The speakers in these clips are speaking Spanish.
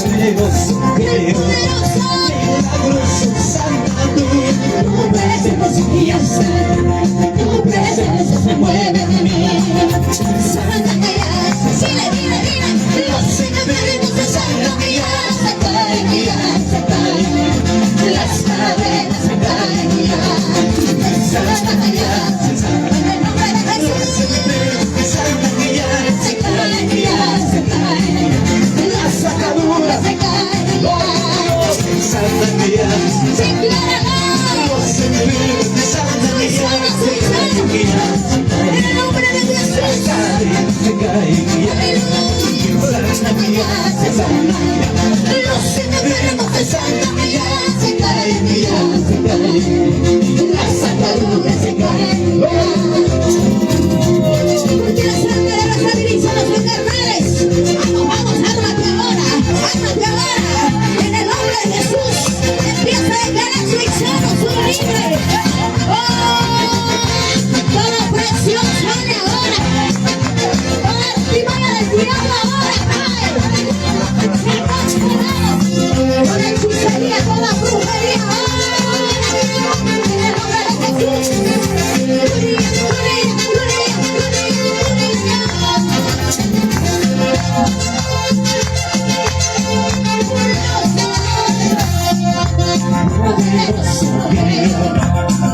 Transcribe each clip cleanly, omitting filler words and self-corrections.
poderoso creo, milagroso sanador, tu presencia ya está, tu presencia se mueve en mí. Santa María, dile, dile, dile, los enfermos de Santa María se caen, se caen, las cadenas se caen, Santa María, en el nombre de Jesús, los enfermos de Santa María se caen, las sacaduras se caen, Santa María, se claran, los enfermos de Santa María se caen, en el nombre de Jesús, se caen, Santa María, los enfermos de Santa María se caen, las sacaduras se caen. Porque la sangre de los habilizan los carnales. Vamos, vamos, ármate ahora, en el nombre de Jesús, empieza a declarar su sano, su libre. ¡Oh! Toda presión sale ahora. Toda estimada del diablo ahora cae. Toda hechicería, toda brujería ahora. En el nombre de Jesús.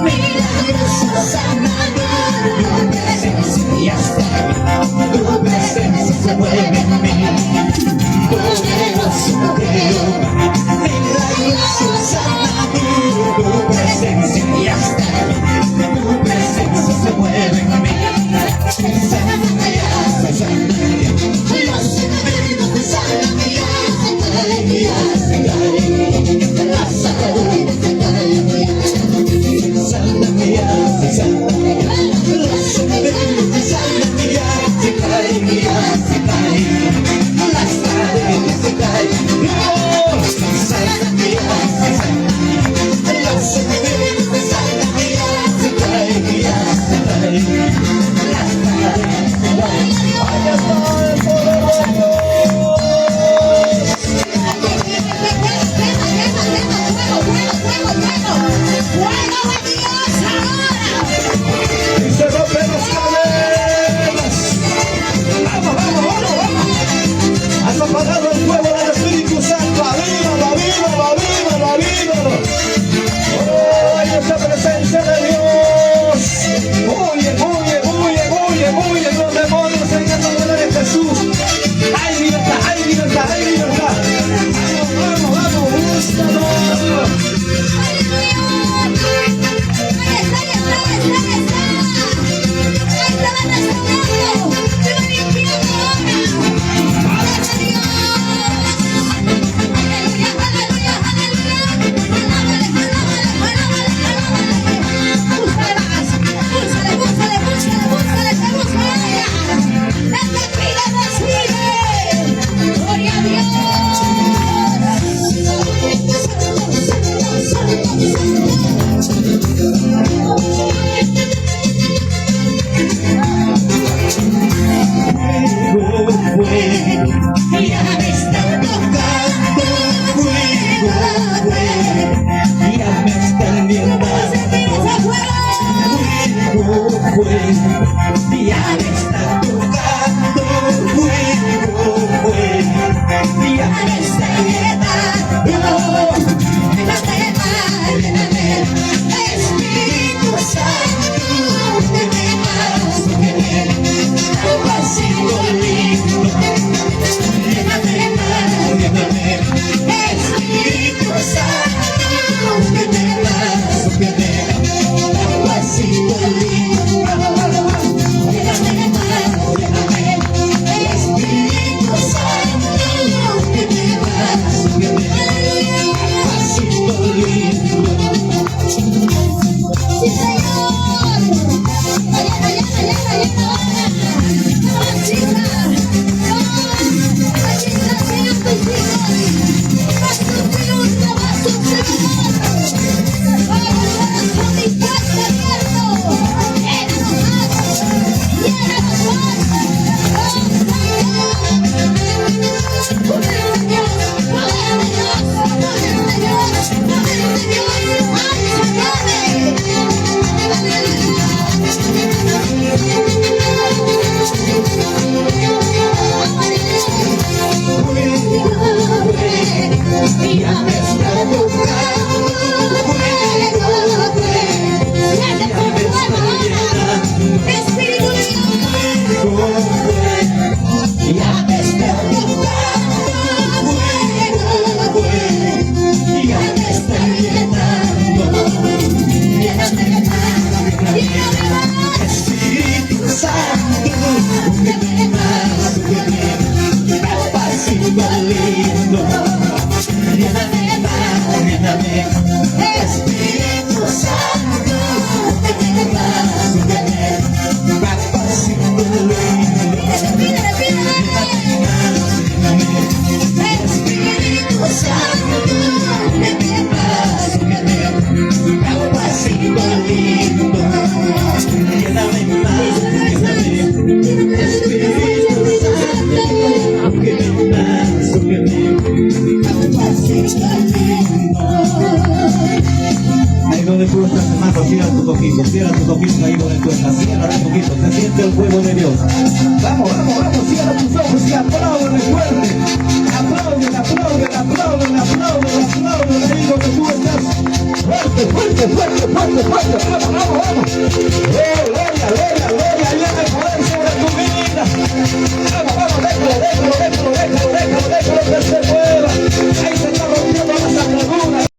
Milagroso sanador, tu presencia ya está, tu presencia se mueve en mí. Poderoso creo, milagroso sanador, tu presencia ya está, tu presencia se mueve en mí. Santa María, los enfermos de Santa María se caen, las sacaduras se caen. Santa María, los enfermos de Santa María se caen, las cadenas se caen. Santa María, los enfermos de Santa María se caen, las cadenas se caen. ¡Allá está el poderoso! Apagado el fuego del Espíritu Santo, avívalo, avívalo, avívalo, avívalo. ¡Oh, esa presencia de Dios! Huye, huye, huye, huye, huye los demonios en el nombre de Jesús. ¡Hay libertad, hay libertad, hay libertad! ¡Vamos, vamos, vamos! ¡Búscalo! Ya me están tocando fuego, ya me están viendo fuego, ya me están tocando fuego, ya me están llenando, Espíritu Santo, algo así bonito. Espíritu Santo, que te vas, que te vas, algo así bonito. Ya me está buscando, Espíritu de Dios, ya me está buscando, ya me está llenando, lléname más, Espíritu Santo, lléname más, papacito lindo, lléname más, lléname, Espíritu Santo, lléname más, lléname, papacito lindo, Espíritu Santo, lléname más, lléname, papacito lindo, lléname más, lléname, Espíritu Santo, lléname más, lléname, papacito lindo. Ahí donde tú estás, hermano, cierra tus ojitos ahí donde tú estás, cierra tus ojitos, se siente el fuego de Dios. Vamos, vamos, vamos, cierra tus ojos y apláudele fuerte. Apláudele, apláudele, apláudele, apláudele, apláudele ahí donde tú estás. Fuerte, fuerte, fuerte, fuerte, fuerte, vamos, vamos, vamos.